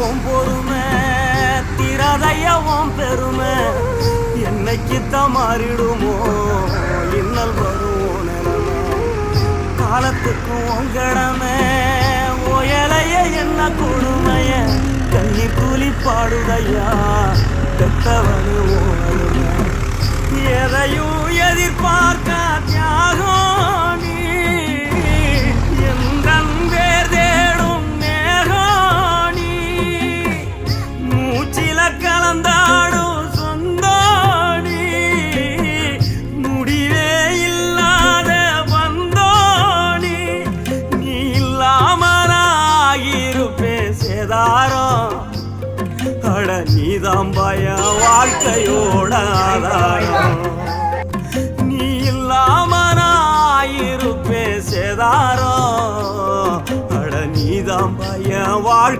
உன் பொறுமை திராதையவும் பெருமை என்னைக்குத்தான் மாறிடுமோ இன்னல் வரும் நிலைமை காலத்துக்கும் உங்கடமை ஓயலைய என்ன கொடுமைய கண்ணி கூலி பாடுதையா பெத்தவனு ஓடுமை எதையும் எதிர்பார்க்க தியாகம் நீ எந்தன் பேர் தேடும் மேகம் நீ மூச்சில கலந்தாடும் சொந்தோடி முடிவே இல்லாத வந்தோடி நீ இல்லாமலாகிருப்பே சேதாரம் அட நீதான் பய வாழ்க்கையோட ஆதாரம் நீ இல்லாம நான் இருப்பே சேதாரம் அட நீதான் பய வாழ்க்கை